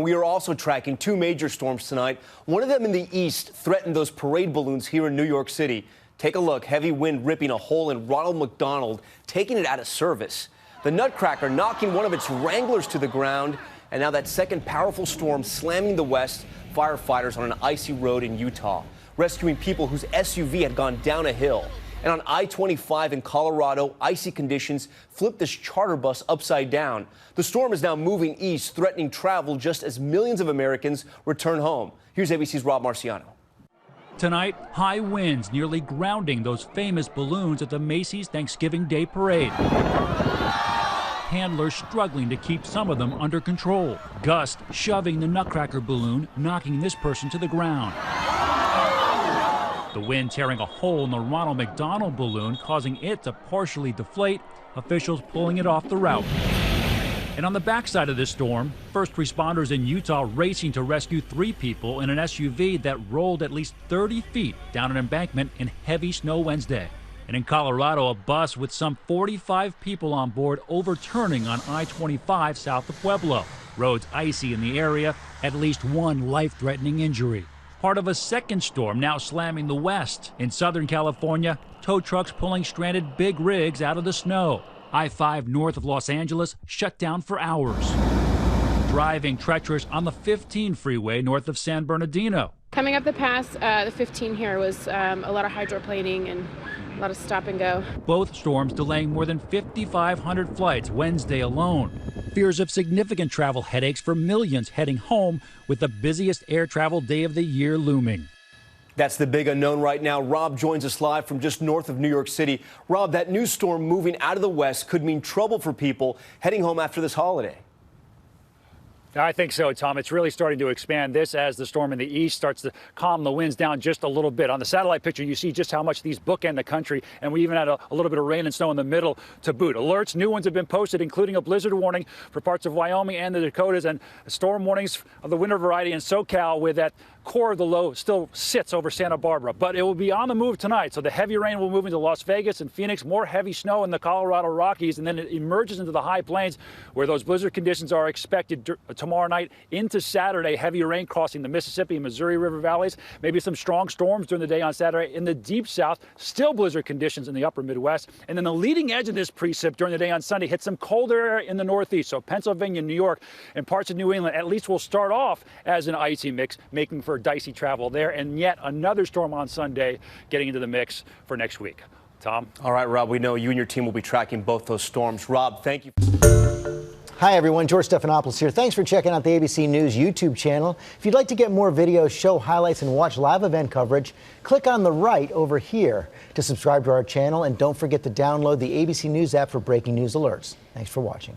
We are also tracking two major storms tonight. One of them in the east threatened those parade balloons here in New York City. Take a look. Heavy wind ripping a hole in Ronald McDonald, taking it out of service. The Nutcracker knocking one of its Wranglers to the ground. And now that second powerful storm slamming the west. Firefighters on an icy road in Utah, rescuing people whose SUV had gone down a hill. And on I-25 in Colorado, icy conditions flipped this charter bus upside down. The storm is now moving east, threatening travel just as millions of Americans return home. Here's ABC's Rob Marciano. Tonight, high winds nearly grounding those famous balloons at the Macy's Thanksgiving Day Parade. Handlers struggling to keep some of them under control. Gust shoving the Nutcracker balloon, knocking this person to the ground. The wind tearing a hole in the Ronald McDonald balloon, causing it to partially deflate, officials pulling it off the route. And on the backside of this storm, first responders in Utah racing to rescue 3 people in an SUV that rolled at least 30 feet down an embankment in heavy snow Wednesday. And in Colorado, a bus with some 45 people on board overturning on I-25 south of Pueblo. Roads icy in the area, at least one life-threatening injury. Part of a second storm now slamming the west. In Southern California, tow trucks pulling stranded big rigs out of the snow. I-5 north of Los Angeles shut down for hours. Driving treacherous on the 15 freeway north of San Bernardino. Coming up the pass, the 15 here was a lot of hydroplaning and a lot of stop and go. Both storms delaying more than 5,500 flights Wednesday alone. Fears of significant travel headaches for millions heading home with the busiest air travel day of the year looming. That's the big unknown right now. Rob joins us live from just north of New York City. Rob, that new storm moving out of the west could mean trouble for people heading home after this holiday. I think so, Tom. It's really starting to expand this as the storm in the east starts to calm the winds down just a little bit. On the satellite picture, you see just how much these bookend the country, and we even had a little bit of rain and snow in the middle to boot. Alerts, new ones have been posted, including a blizzard warning for parts of Wyoming and the Dakotas, and storm warnings of the winter variety in SoCal, with that core of the low still sits over Santa Barbara. But it will be on the move tonight, so the heavy rain will move into Las Vegas and Phoenix, more heavy snow in the Colorado Rockies, and then it emerges into the high plains where those blizzard conditions are expected tomorrow night into Saturday. Heavy rain crossing the Mississippi and Missouri River valleys, maybe some strong storms during the day on Saturday. In the deep south, still blizzard conditions in the upper Midwest. And then the leading edge of this precip during the day on Sunday hits some colder air in the northeast. So Pennsylvania, New York, and parts of New England at least will start off as an icy mix, making for dicey travel there. And yet another storm on Sunday getting into the mix for next week. Tom? All right, Rob, we know you and your team will be tracking both those storms. Rob, thank you. Hi, everyone. George Stephanopoulos here. Thanks for checking out the ABC News YouTube channel. If you'd like to get more videos, show highlights, and watch live event coverage, click on the right over here to subscribe to our channel. And don't forget to download the ABC News app for breaking news alerts. Thanks for watching.